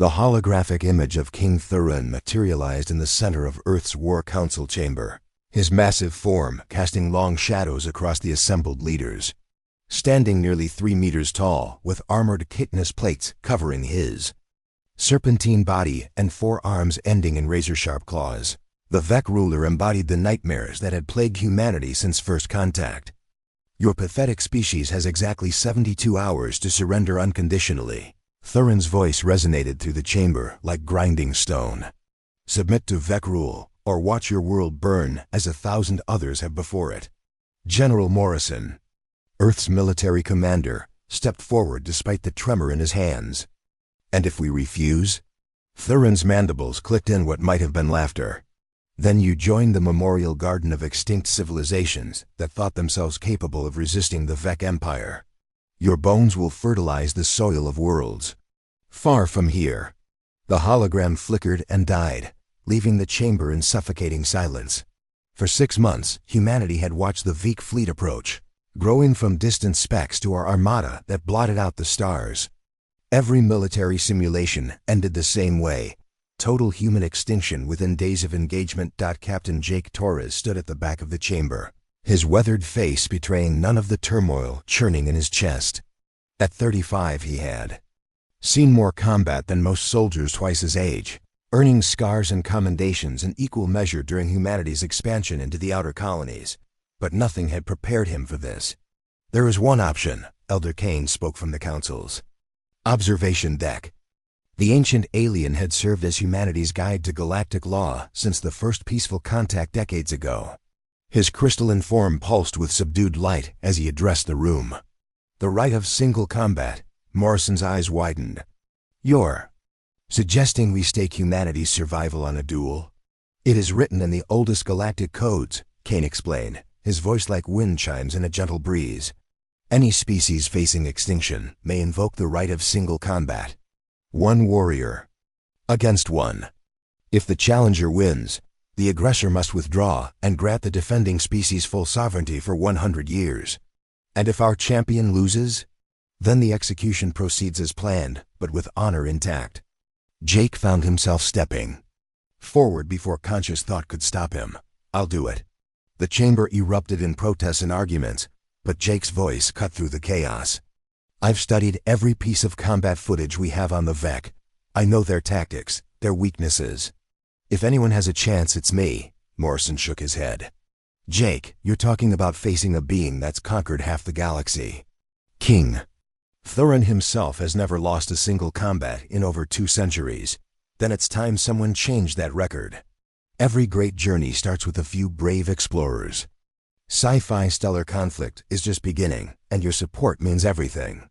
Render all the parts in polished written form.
The holographic image of King Thurin materialized in the center of Earth's War Council chamber, his massive form casting long shadows across the assembled leaders. Standing nearly 3 meters tall, with armored chitinous plates covering his serpentine body and 4 arms ending in razor-sharp claws, the Vec ruler embodied the nightmares that had plagued humanity since first contact. Your pathetic species has exactly 72 hours to surrender unconditionally. Thurin's voice resonated through the chamber like grinding stone. Submit to Vec rule, or watch your world burn as 1,000 others have before it. General Morrison, Earth's military commander, stepped forward despite the tremor in his hands. And if we refuse? Thurin's mandibles clicked in what might have been laughter. Then you join the memorial garden of extinct civilizations that thought themselves capable of resisting the Vec Empire. Your bones will fertilize the soil of worlds. Far from here. The hologram flickered and died, leaving the chamber in suffocating silence. For 6 months, humanity had watched the Vec fleet approach, growing from distant specks to our armada that blotted out the stars. Every military simulation ended the same way. Total human extinction within days of engagement. Captain Jake Torres stood at the back of the chamber, his weathered face betraying none of the turmoil churning in his chest. At 35 he had seen more combat than most soldiers twice his age, earning scars and commendations in equal measure during humanity's expansion into the outer colonies. But nothing had prepared him for this. There is one option, Elder Kane spoke from the councils. Observation deck. The ancient alien had served as humanity's guide to galactic law since the first peaceful contact decades ago. His crystalline form pulsed with subdued light as he addressed the room. The right of single combat. Morrison's eyes widened. You're suggesting we stake humanity's survival on a duel? It is written in the oldest galactic codes, Kane explained, his voice like wind chimes in a gentle breeze. Any species facing extinction may invoke the right of single combat. 1 warrior against 1. If the challenger wins, the aggressor must withdraw and grant the defending species full sovereignty for 100 years. And if our champion loses, then the execution proceeds as planned, but with honor intact. Jake found himself stepping forward before conscious thought could stop him. I'll do it. The chamber erupted in protests and arguments, but Jake's voice cut through the chaos. I've studied every piece of combat footage we have on the Vec. I know their tactics, their weaknesses. If anyone has a chance, it's me. Morrison shook his head. Jake, you're talking about facing a being that's conquered half the galaxy. King Thurin himself has never lost a single combat in over 2 centuries. Then it's time someone changed that record. Every great journey starts with a few brave explorers. Sci-Fi stellar conflict is just beginning, and your support means everything.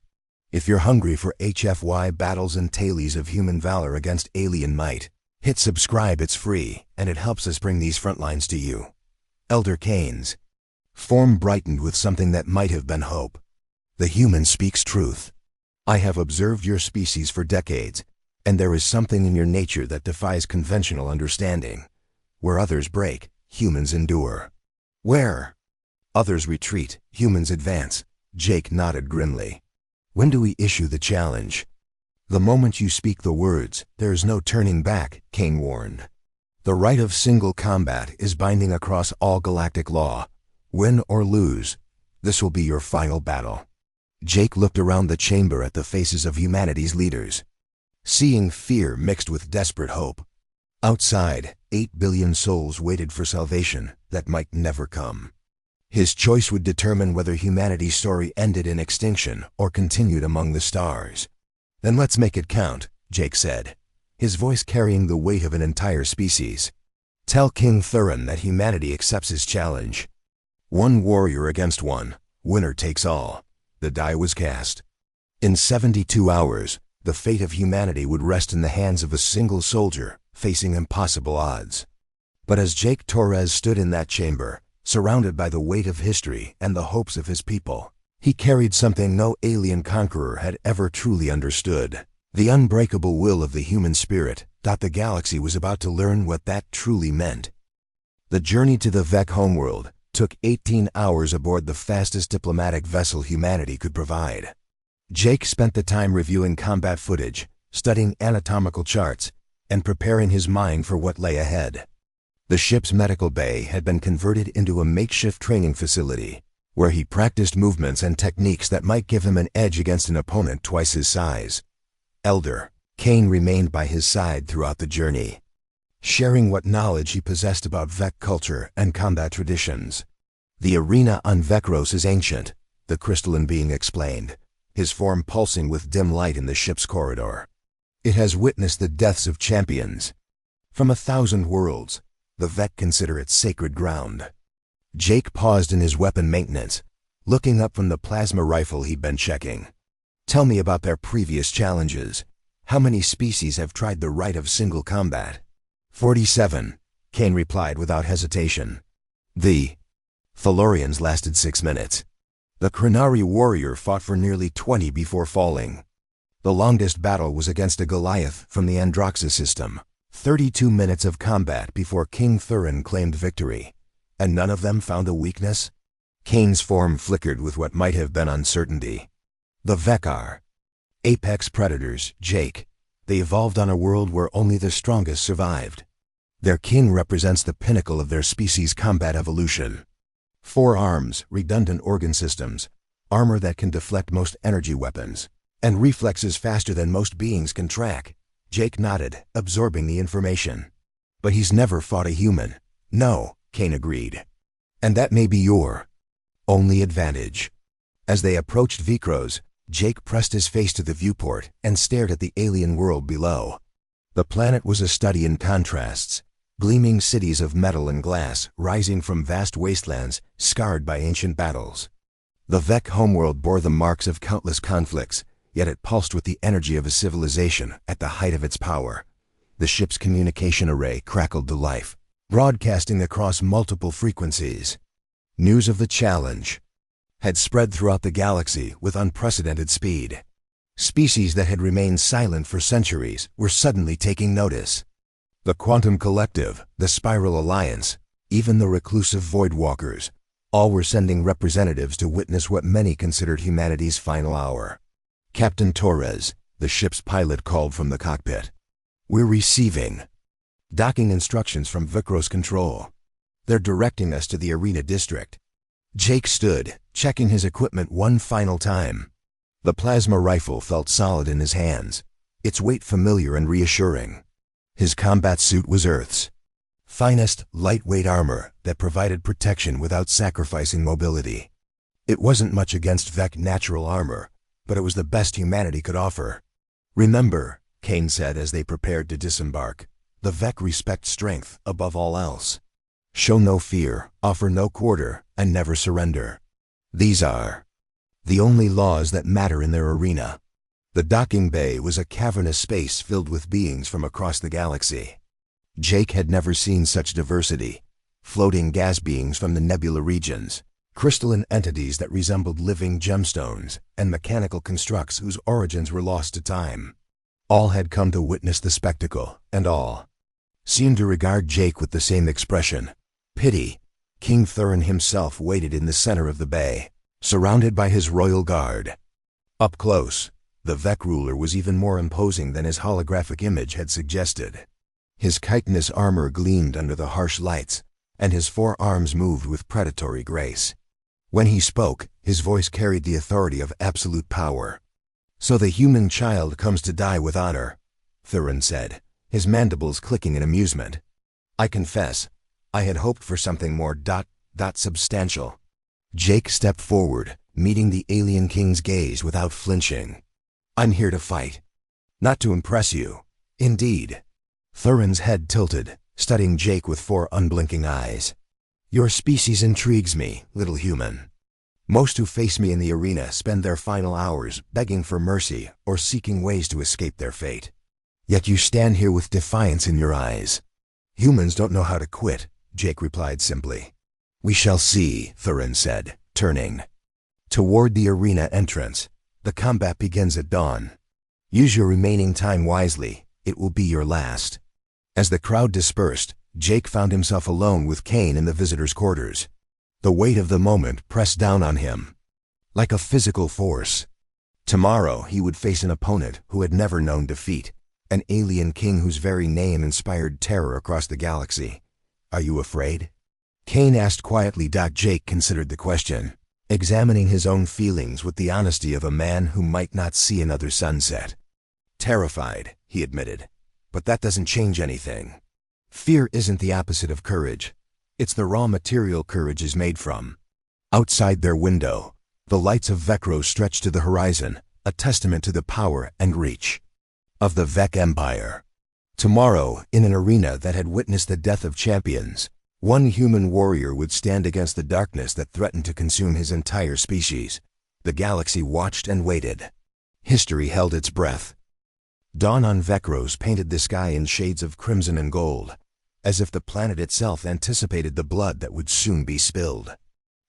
If you're hungry for HFY battles and tales of human valor against alien might, hit subscribe. It's free, and it helps us bring these front lines to you. Elder Kane's form brightened with something that might have been hope. The human speaks truth. I have observed your species for decades, and there is something in your nature that defies conventional understanding. Where others break, humans endure. Where others retreat, humans advance. Jake nodded grimly. When do we issue the challenge? The moment you speak the words, there is no turning back, Kane warned. The right of single combat is binding across all galactic law. Win or lose, this will be your final battle. Jake looked around the chamber at the faces of humanity's leaders, seeing fear mixed with desperate hope. Outside, 8 billion souls waited for salvation that might never come. His choice would determine whether humanity's story ended in extinction or continued among the stars. Then let's make it count, Jake said, his voice carrying the weight of an entire species. Tell King Thurin that humanity accepts his challenge. 1 warrior against 1, winner takes all. The die was cast. In 72 hours, the fate of humanity would rest in the hands of a single soldier, facing impossible odds. But as Jake Torres stood in that chamber, surrounded by the weight of history and the hopes of his people, he carried something no alien conqueror had ever truly understood. The unbreakable will of the human spirit. The galaxy was about to learn what that truly meant. The journey to the Vec homeworld took 18 hours aboard the fastest diplomatic vessel humanity could provide. Jake spent the time reviewing combat footage, studying anatomical charts, and preparing his mind for what lay ahead. The ship's medical bay had been converted into a makeshift training facility, where he practiced movements and techniques that might give him an edge against an opponent twice his size. Elder Kane remained by his side throughout the journey, sharing what knowledge he possessed about Vec culture and combat traditions. The arena on Vecros is ancient, the crystalline being explained, his form pulsing with dim light in the ship's corridor. It has witnessed the deaths of champions. From 1,000 worlds, the Vec consider it sacred ground. Jake paused in his weapon maintenance, looking up from the plasma rifle he'd been checking. Tell me about their previous challenges. How many species have tried the rite of single combat? 47, Kane replied without hesitation. The Thalorians lasted 6 minutes. The Krenari warrior fought for nearly 20 before falling. The longest battle was against a Goliath from the Androxa system. 32 minutes of combat before King Thurin claimed victory. And none of them found a weakness? Kane's form flickered with what might have been uncertainty. The Vec are apex predators, Jake. They evolved on a world where only the strongest survived. Their king represents the pinnacle of their species' combat evolution. 4 arms, redundant organ systems, armor that can deflect most energy weapons, and reflexes faster than most beings can track. Jake nodded, absorbing the information. But he's never fought a human. No, Kane agreed. And that may be your only advantage. As they approached Vecros, Jake pressed his face to the viewport and stared at the alien world below. The planet was a study in contrasts, gleaming cities of metal and glass rising from vast wastelands scarred by ancient battles. The Vec homeworld bore the marks of countless conflicts, yet it pulsed with the energy of a civilization at the height of its power. The ship's communication array crackled to life, broadcasting across multiple frequencies. News of the challenge had spread throughout the galaxy with unprecedented speed. Species that had remained silent for centuries were suddenly taking notice. The Quantum Collective, the Spiral Alliance, even the reclusive Voidwalkers, all were sending representatives to witness what many considered humanity's final hour. Captain Torres, the ship's pilot, called from the cockpit. We're receiving docking instructions from Vecros Control. They're directing us to the arena district. Jake stood, checking his equipment one final time. The plasma rifle felt solid in his hands, its weight familiar and reassuring. His combat suit was Earth's finest lightweight armor that provided protection without sacrificing mobility. It wasn't much against Vec natural armor, but it was the best humanity could offer. Remember, Kane said as they prepared to disembark, the Vec respect strength above all else. Show no fear, offer no quarter, and never surrender. These are the only laws that matter in their arena. The docking bay was a cavernous space filled with beings from across the galaxy. Jake had never seen such diversity. Floating gas beings from the nebula regions, crystalline entities that resembled living gemstones, and mechanical constructs whose origins were lost to time. All had come to witness the spectacle, and all seemed to regard Jake with the same expression. Pity. King Thurin himself waited in the center of the bay, surrounded by his royal guard. Up close, the Vec ruler was even more imposing than his holographic image had suggested. His chitinous armor gleamed under the harsh lights, and his 4 arms moved with predatory grace. When he spoke, his voice carried the authority of absolute power. So the human child comes to die with honor, Thurin said, his mandibles clicking in amusement. I confess, I had hoped for something more substantial. Jake stepped forward, meeting the alien king's gaze without flinching. I'm here to fight. Not to impress you. Indeed. Thurin's head tilted, studying Jake with 4 unblinking eyes. Your species intrigues me, little human. Most who face me in the arena spend their final hours begging for mercy or seeking ways to escape their fate. Yet you stand here with defiance in your eyes. Humans don't know how to quit, Jake replied simply. We shall see, Thurin said, turning toward the arena entrance. The combat begins at dawn. Use your remaining time wisely. It will be your last. As the crowd dispersed, Jake found himself alone with Kane in the visitors' quarters. The weight of the moment pressed down on him like a physical force. Tomorrow he would face an opponent who had never known defeat, an alien king whose very name inspired terror across the galaxy. Are you afraid? Kane asked quietly. Jake considered the question, examining his own feelings with the honesty of a man who might not see another sunset. Terrified, he admitted, but that doesn't change anything. Fear isn't the opposite of courage. It's the raw material courage is made from. Outside their window, the lights of Vecro stretched to the horizon, a testament to the power and reach of the Vec Empire. Tomorrow, in an arena that had witnessed the death of champions, one human warrior would stand against the darkness that threatened to consume his entire species. The galaxy watched and waited. History held its breath. Dawn on Vecros painted the sky in shades of crimson and gold, as if the planet itself anticipated the blood that would soon be spilled.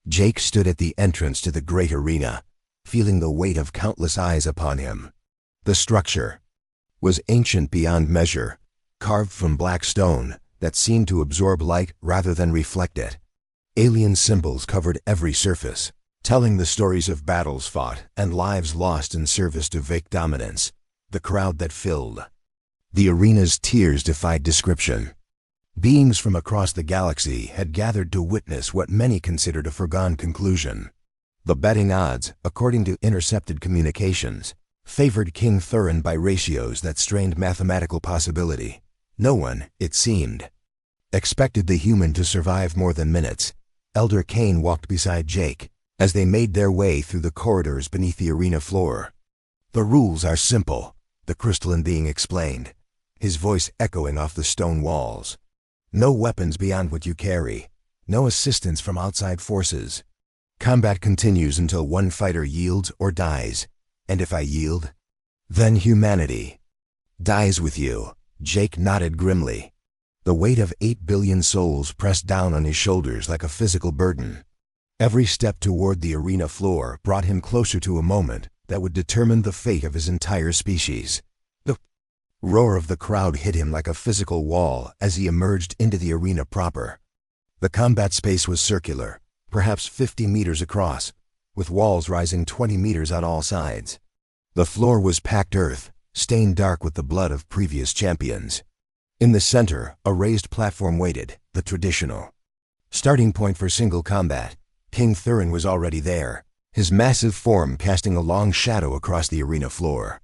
Jake stood at the entrance to the great arena, feeling the weight of countless eyes upon him. The structure was ancient beyond measure, carved from black stone that seemed to absorb light rather than reflect it. Alien symbols covered every surface, telling the stories of battles fought and lives lost in service to Vec dominance. The crowd that filled the arena's tiers defied description. Beings from across the galaxy had gathered to witness what many considered a foregone conclusion. The betting odds, according to intercepted communications, favored King Thurin by ratios that strained mathematical possibility. No one, it seemed, expected the human to survive more than minutes. Elder Kane walked beside Jake as they made their way through the corridors beneath the arena floor. The rules are simple, the crystalline being explained, his voice echoing off the stone walls. No weapons beyond what you carry, no assistance from outside forces. Combat continues until one fighter yields or dies, and if I yield, then humanity dies with you. Jake nodded grimly. The weight of 8 billion souls pressed down on his shoulders like a physical burden. Every step toward the arena floor brought him closer to a moment that would determine the fate of his entire species. The roar of the crowd hit him like a physical wall as he emerged into the arena proper. The combat space was circular, perhaps 50 meters across, with walls rising 20 meters on all sides. The floor was packed earth, stained dark with the blood of previous champions. In the center, a raised platform waited, the traditional starting point for single combat. King Thurin was already there, his massive form casting a long shadow across the arena floor.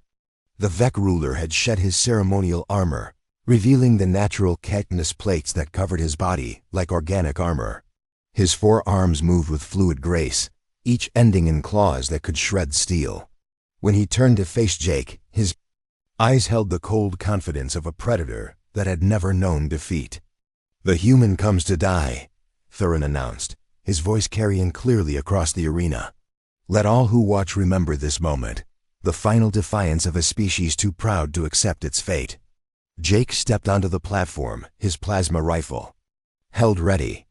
The Vec ruler had shed his ceremonial armor, revealing the natural chitinous plates that covered his body like organic armor. His 4 arms moved with fluid grace, each ending in claws that could shred steel. When he turned to face Jake, his eyes held the cold confidence of a predator that had never known defeat. "The human comes to die," Thurin announced, his voice carrying clearly across the arena. "Let all who watch remember this moment, the final defiance of a species too proud to accept its fate." Jake stepped onto the platform, his plasma rifle held ready.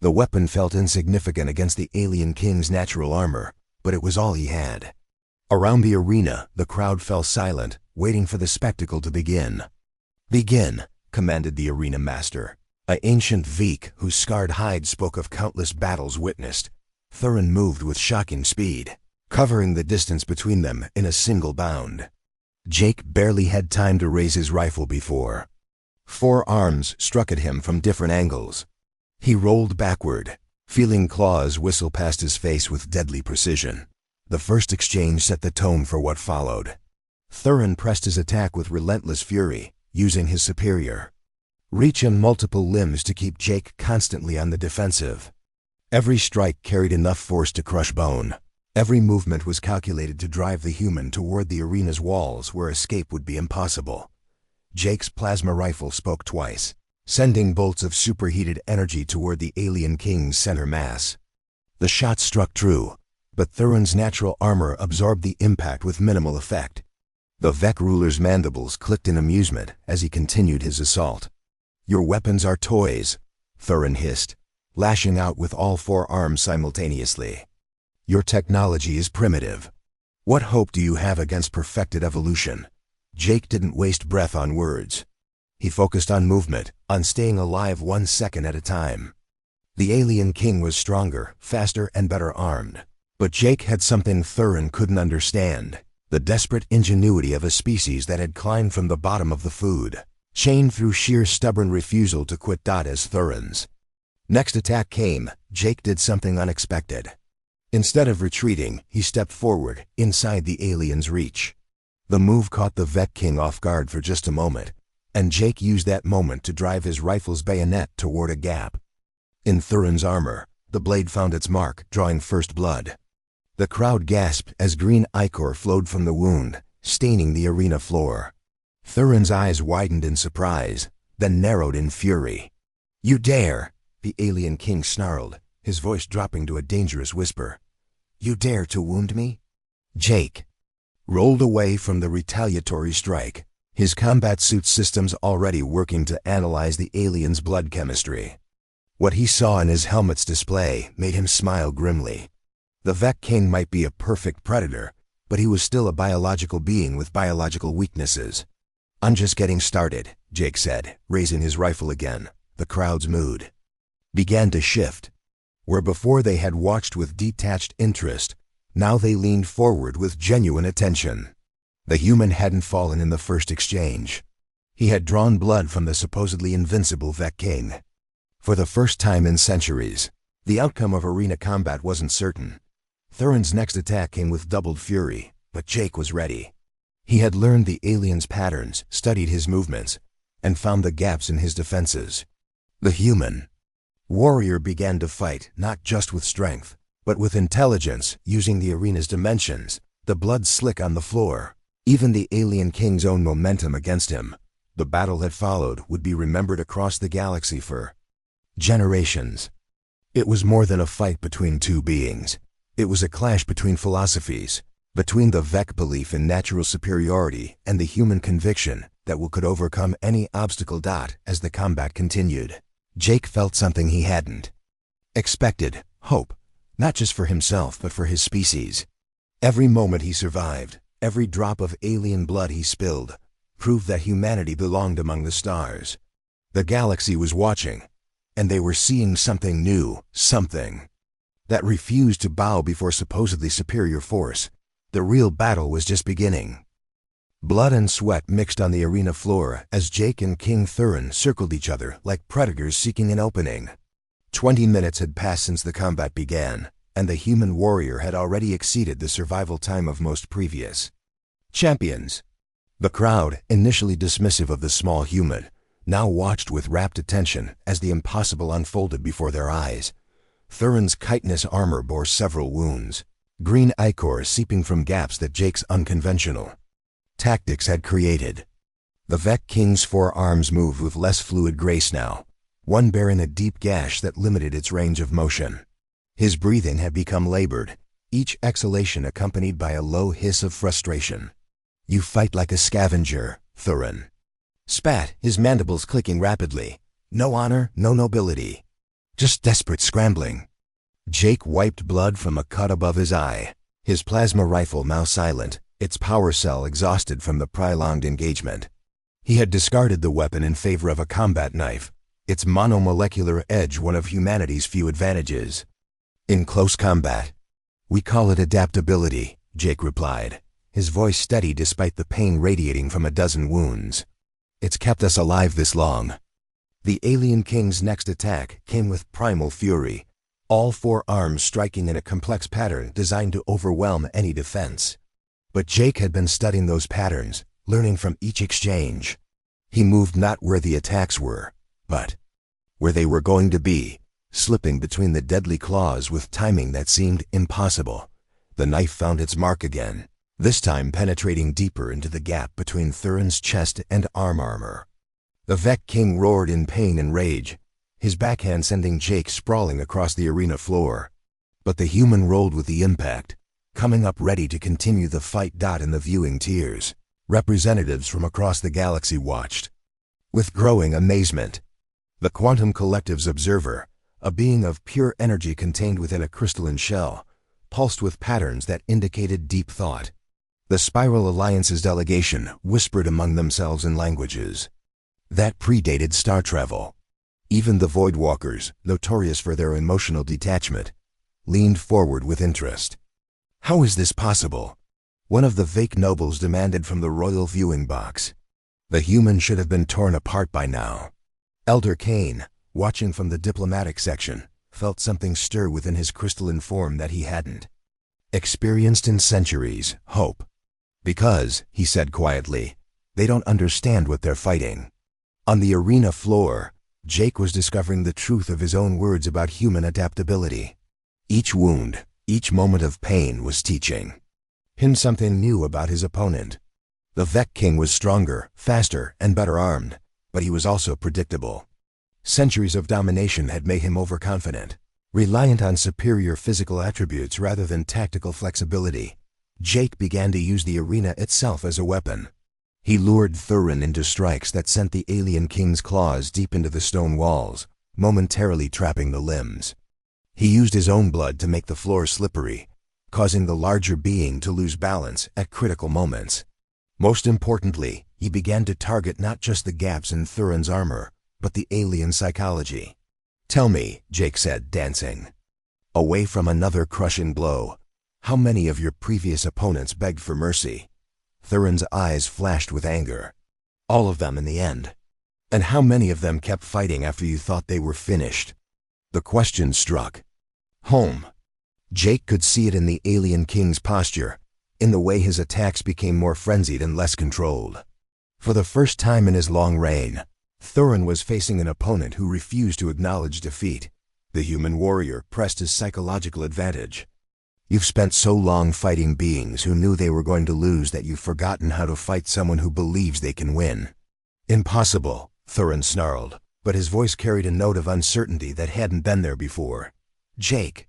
The weapon felt insignificant against the alien king's natural armor, but it was all he had. Around the arena, the crowd fell silent, waiting for the spectacle to begin. "Begin," commanded the arena master, an ancient Vec whose scarred hide spoke of countless battles witnessed. Thurin moved with shocking speed, covering the distance between them in a single bound. Jake barely had time to raise his rifle before 4 arms struck at him from different angles. He rolled backward, feeling claws whistle past his face with deadly precision. The first exchange set the tone for what followed. Thurin pressed his attack with relentless fury, using his superior reach and multiple limbs to keep Jake constantly on the defensive. Every strike carried enough force to crush bone. Every movement was calculated to drive the human toward the arena's walls where escape would be impossible. Jake's plasma rifle spoke twice, sending bolts of superheated energy toward the alien king's center mass. The shot struck true, but Thurin's natural armor absorbed the impact with minimal effect. The Vec ruler's mandibles clicked in amusement as he continued his assault. "Your weapons are toys," Thurin hissed, lashing out with all 4 arms simultaneously. "Your technology is primitive. What hope do you have against perfected evolution?" Jake didn't waste breath on words. He focused on movement, on staying alive 1 second at a time. The alien king was stronger, faster, and better armed. But Jake had something Thurin couldn't understand: The desperate ingenuity of a species that had climbed from the bottom of the food chain through sheer stubborn refusal to quit. As Thurin's next attack came, Jake did something unexpected. Instead of retreating, he stepped forward, inside the alien's reach. The move caught the Vet King off guard for just a moment, and Jake used that moment to drive his rifle's bayonet toward a gap in Thurin's armor. The blade found its mark, drawing first blood. The crowd gasped as green ichor flowed from the wound, staining the arena floor. Thurin's eyes widened in surprise, then narrowed in fury. "You dare!" the alien king snarled, his voice dropping to a dangerous whisper. "You dare to wound me?" Jake rolled away from the retaliatory strike, his combat suit systems already working to analyze the alien's blood chemistry. What he saw in his helmet's display made him smile grimly. The Vet King might be a perfect predator, but he was still a biological being with biological weaknesses. "I'm just getting started," Jake said, raising his rifle again. The crowd's mood began to shift. Where before they had watched with detached interest, now they leaned forward with genuine attention. The human hadn't fallen in the first exchange. He had drawn blood from the supposedly invincible Vet King. For the first time in centuries, the outcome of arena combat wasn't certain. Thurin's next attack came with doubled fury, but Jake was ready. He had learned the alien's patterns, studied his movements, and found the gaps in his defenses. The human warrior began to fight not just with strength, but with intelligence, using the arena's dimensions, the blood slick on the floor. Even the alien king's own momentum against him, the battle that followed, would be remembered across the galaxy for generations. It was more than a fight between two beings. It was a clash between philosophies, between the Vec belief in natural superiority and the human conviction that we could overcome any obstacle. As the combat continued, Jake felt something he hadn't expected: hope, not just for himself but for his species. Every moment he survived, every drop of alien blood he spilled, proved that humanity belonged among the stars. The galaxy was watching, and they were seeing something new, something that refused to bow before supposedly superior force. The real battle was just beginning. Blood and sweat mixed on the arena floor as Jake and King Thurin circled each other like predators seeking an opening. 20 minutes had passed since the combat began, and the human warrior had already exceeded the survival time of most previous champions. The crowd, initially dismissive of the small human, now watched with rapt attention as the impossible unfolded before their eyes. Thurin's chitinous armor bore several wounds, green ichor seeping from gaps that Jake's unconventional tactics had created. The Vet King's forearms moved with less fluid grace now, one bearing a deep gash that limited its range of motion. His breathing had become labored, each exhalation accompanied by a low hiss of frustration. "You fight like a scavenger," Thurin spat, his mandibles clicking rapidly. "No honor, no nobility. Just desperate scrambling." Jake wiped blood from a cut above his eye, his plasma rifle now silent, its power cell exhausted from the prolonged engagement. He had discarded the weapon in favor of a combat knife, its monomolecular edge one of humanity's few advantages. "In close combat, we call it adaptability," Jake replied, his voice steady despite the pain radiating from a dozen wounds. "It's kept us alive this long." The alien king's next attack came with primal fury, all four arms striking in a complex pattern designed to overwhelm any defense. But Jake had been studying those patterns, learning from each exchange. He moved not where the attacks were, but where they were going to be, slipping between the deadly claws with timing that seemed impossible. The knife found its mark again, this time penetrating deeper into the gap between Thurin's chest and armor. The Vet King roared in pain and rage, his backhand sending Jake sprawling across the arena floor. But the human rolled with the impact, coming up ready to continue the fight. In the viewing tiers, representatives from across the galaxy watched with growing amazement. The Quantum Collective's observer, a being of pure energy contained within a crystalline shell, pulsed with patterns that indicated deep thought. The Spiral Alliance's delegation whispered among themselves in languages that predated star travel. Even the Voidwalkers, notorious for their emotional detachment, leaned forward with interest. "How is this possible?" One of the fake nobles demanded from the royal viewing box. The human should have been torn apart by now. Elder Kane, watching from the diplomatic section, felt something stir within his crystalline form that he hadn't experienced in centuries. Hope. Because, he said quietly, they don't understand what they're fighting. On the arena floor, Jake was discovering the truth of his own words about human adaptability. Each wound, each moment of pain was teaching him something new about his opponent. The Vec King was stronger, faster, and better armed, but he was also predictable. Centuries of domination had made him overconfident, reliant on superior physical attributes rather than tactical flexibility. Jake began to use the arena itself as a weapon. He lured Thurin into strikes that sent the alien king's claws deep into the stone walls, momentarily trapping the limbs. He used his own blood to make the floor slippery, causing the larger being to lose balance at critical moments. Most importantly, he began to target not just the gaps in Thurin's armor, but the alien psychology. "Tell me," Jake said, dancing away from another crushing blow, "how many of your previous opponents begged for mercy?" Thurin's eyes flashed with anger. "All of them in the end. And how many of them kept fighting after you thought they were finished?" The question struck home. Jake could see it in the alien king's posture, in the way his attacks became more frenzied and less controlled. For the first time in his long reign, Thurin was facing an opponent who refused to acknowledge defeat. The human warrior pressed his psychological advantage. "You've spent so long fighting beings who knew they were going to lose that you've forgotten how to fight someone who believes they can win." "Impossible," Thurin snarled, but his voice carried a note of uncertainty that hadn't been there before. Jake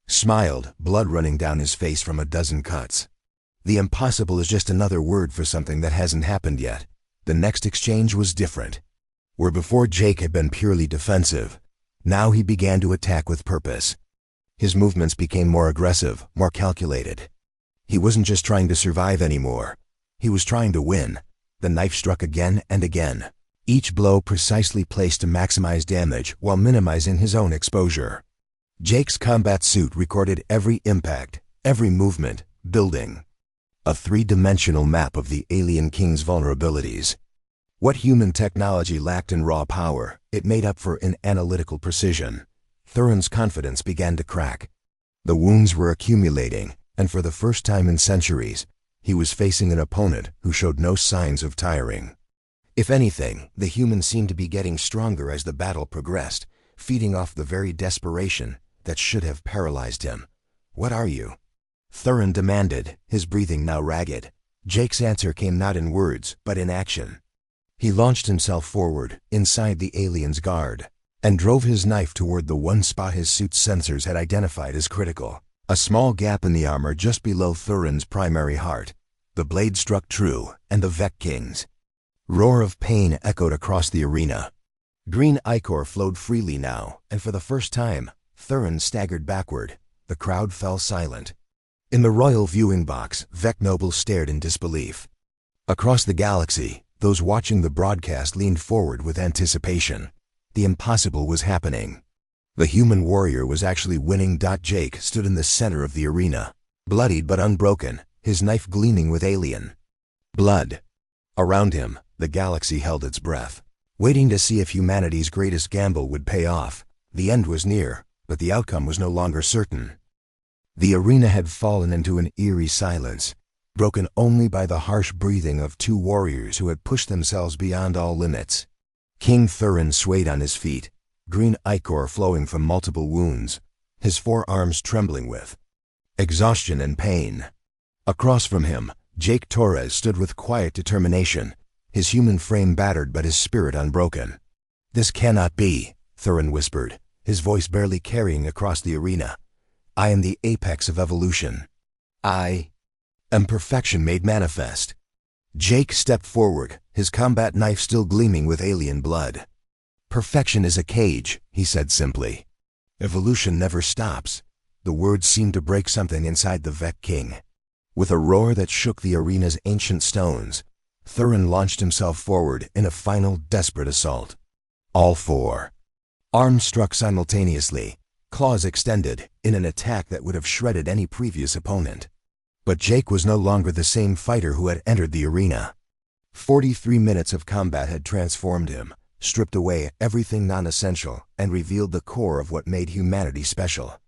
smiled, blood running down his face from a dozen cuts. "The impossible is just another word for something that hasn't happened yet." The next exchange was different. Where before Jake had been purely defensive, now he began to attack with purpose. His movements became more aggressive, more calculated. He wasn't just trying to survive anymore. He was trying to win. The knife struck again and again, each blow precisely placed to maximize damage while minimizing his own exposure. Jake's combat suit recorded every impact, every movement, building a three-dimensional map of the alien king's vulnerabilities. What human technology lacked in raw power, it made up for in analytical precision. Thurin's confidence began to crack. The wounds were accumulating, and for the first time in centuries, he was facing an opponent who showed no signs of tiring. If anything, the human seemed to be getting stronger as the battle progressed, feeding off the very desperation that should have paralyzed him. "What are you?" Thurin demanded, his breathing now ragged. Jake's answer came not in words, but in action. He launched himself forward, inside the alien's guard, and drove his knife toward the one spot his suit's sensors had identified as critical. A small gap in the armor just below Thurin's primary heart. The blade struck true, and the Vec King's roar of pain echoed across the arena. Green ichor flowed freely now, and for the first time, Thurin staggered backward. The crowd fell silent. In the royal viewing box, Vec nobles stared in disbelief. Across the galaxy, those watching the broadcast leaned forward with anticipation. The impossible was happening. The human warrior was actually winning. Jake stood in the center of the arena, bloodied but unbroken, his knife gleaming with alien blood. Around him, the galaxy held its breath, waiting to see if humanity's greatest gamble would pay off. The end was near, but the outcome was no longer certain. The arena had fallen into an eerie silence, broken only by the harsh breathing of two warriors who had pushed themselves beyond all limits. King Thurin swayed on his feet, green ichor flowing from multiple wounds, his forearms trembling with exhaustion and pain. Across from him, Jake Torres stood with quiet determination, his human frame battered but his spirit unbroken. "This cannot be," Thurin whispered, his voice barely carrying across the arena. "I am the apex of evolution. I am perfection made manifest." Jake stepped forward, his combat knife still gleaming with alien blood. "Perfection is a cage," he said simply. "Evolution never stops." The words seemed to break something inside the Vec King. With a roar that shook the arena's ancient stones, Thurin launched himself forward in a final desperate assault. All four arms struck simultaneously, claws extended, in an attack that would have shredded any previous opponent. But Jake was no longer the same fighter who had entered the arena. 43 minutes of combat had transformed him, stripped away everything non-essential, and revealed the core of what made humanity special.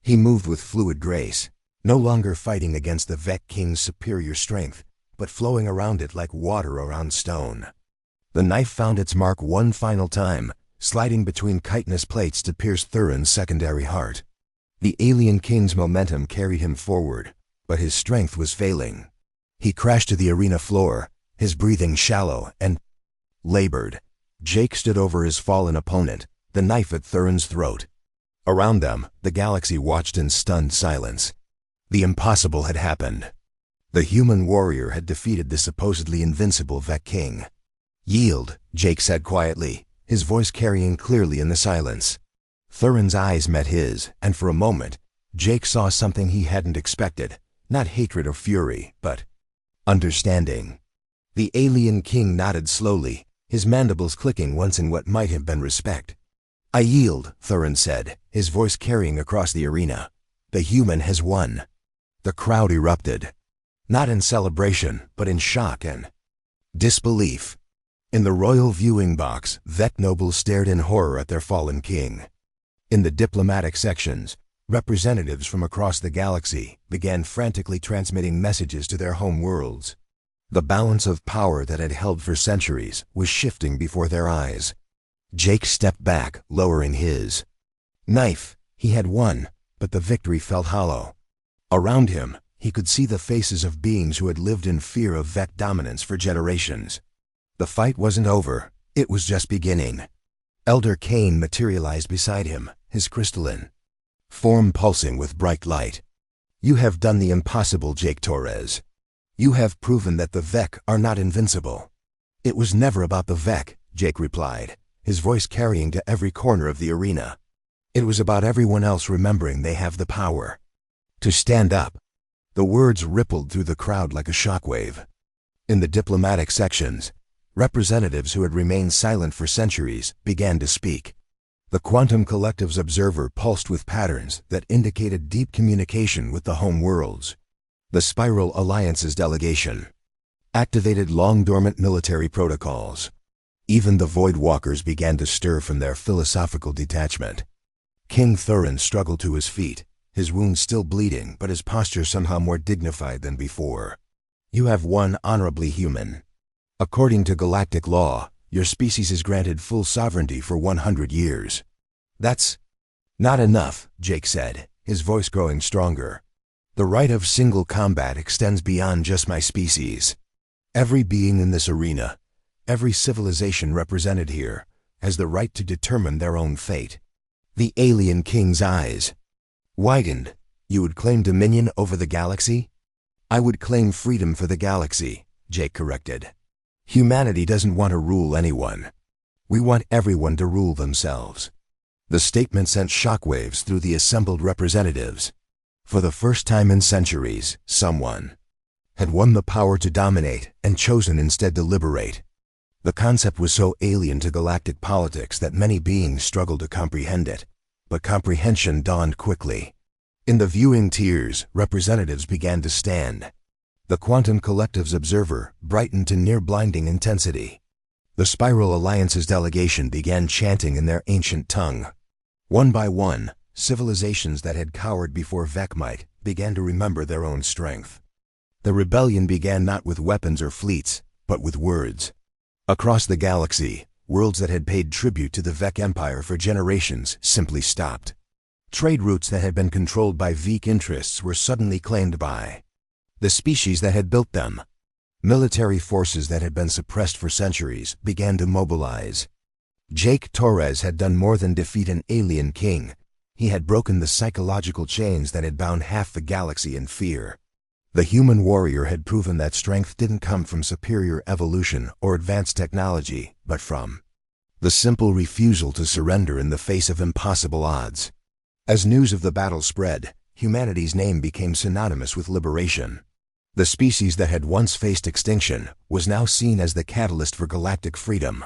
He moved with fluid grace, no longer fighting against the Vec King's superior strength, but flowing around it like water around stone. The knife found its mark one final time, sliding between chitinous plates to pierce Thurin's secondary heart. The alien king's momentum carried him forward, but his strength was failing. He crashed to the arena floor, his breathing shallow and labored. Jake stood over his fallen opponent, the knife at Thurin's throat. Around them, the galaxy watched in stunned silence. The impossible had happened. The human warrior had defeated the supposedly invincible Vec King. "Yield," Jake said quietly, his voice carrying clearly in the silence. Thurin's eyes met his, and for a moment, Jake saw something he hadn't expected, not hatred or fury, but understanding. The alien king nodded slowly, his mandibles clicking once in what might have been respect. "I yield," Thurin said, his voice carrying across the arena. "The human has won." The crowd erupted, not in celebration, but in shock and disbelief. In the royal viewing box, Vec nobles stared in horror at their fallen king. In the diplomatic sections, representatives from across the galaxy began frantically transmitting messages to their home worlds. The balance of power that had held for centuries was shifting before their eyes. Jake stepped back, lowering his knife. He had won, but the victory felt hollow. Around him, he could see the faces of beings who had lived in fear of Vec dominance for generations. The fight wasn't over, it was just beginning. Elder Cain materialized beside him, his crystalline form pulsing with bright light. "You have done the impossible, Jake Torres. You have proven that the Vec are not invincible." "It was never about the Vec," Jake replied, his voice carrying to every corner of the arena. "It was about everyone else remembering they have the power to stand up." The words rippled through the crowd like a shockwave. In the diplomatic sections, representatives who had remained silent for centuries began to speak. The Quantum Collective's observer pulsed with patterns that indicated deep communication with the home worlds. The Spiral Alliance's delegation activated long-dormant military protocols. Even the Void Walkers began to stir from their philosophical detachment. King Thurin struggled to his feet, his wounds still bleeding, but his posture somehow more dignified than before. "You have won honorably, human. According to galactic law, your species is granted full sovereignty for 100 years. That's not enough," Jake said, his voice growing stronger. "The right of single combat extends beyond just my species. Every being in this arena, every civilization represented here, has the right to determine their own fate." The alien king's eyes widened. "You would claim dominion over the galaxy?" "I would claim freedom for the galaxy," Jake corrected. "Humanity doesn't want to rule anyone. We want everyone to rule themselves." The statement sent shockwaves through the assembled representatives. For the first time in centuries, someone had won the power to dominate and chosen instead to liberate. The concept was so alien to galactic politics that many beings struggled to comprehend it, but comprehension dawned quickly. In the viewing tiers, representatives began to stand. The Quantum Collective's observer brightened to near-blinding intensity. The Spiral Alliance's delegation began chanting in their ancient tongue. One by one, civilizations that had cowered before Vec might began to remember their own strength. The rebellion began not with weapons or fleets, but with words. Across the galaxy, worlds that had paid tribute to the Vec Empire for generations simply stopped. Trade routes that had been controlled by Vec interests were suddenly claimed by the species that had built them. Military forces that had been suppressed for centuries began to mobilize. Jake Torres had done more than defeat an alien king. He had broken the psychological chains that had bound half the galaxy in fear. The human warrior had proven that strength didn't come from superior evolution or advanced technology, but from the simple refusal to surrender in the face of impossible odds. As news of the battle spread, humanity's name became synonymous with liberation. The species that had once faced extinction was now seen as the catalyst for galactic freedom.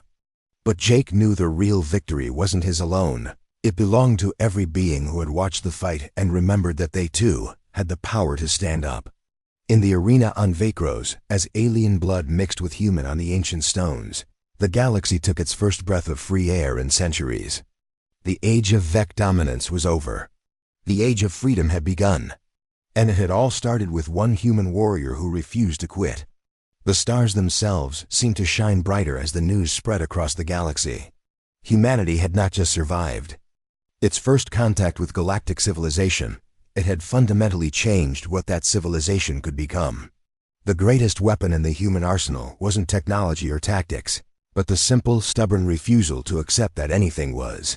But Jake knew the real victory wasn't his alone. It belonged to every being who had watched the fight and remembered that they too had the power to stand up. In the arena on Vakros, as alien blood mixed with human on the ancient stones, the galaxy took its first breath of free air in centuries. The age of Vec dominance was over. The age of freedom had begun. And it had all started with one human warrior who refused to quit. The stars themselves seemed to shine brighter as the news spread across the galaxy. Humanity had not just survived. Its first contact with galactic civilization, it had fundamentally changed what that civilization could become. The greatest weapon in the human arsenal wasn't technology or tactics, but the simple, stubborn refusal to accept that anything was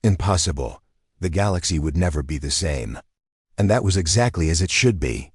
impossible. The galaxy would never be the same. And that was exactly as it should be.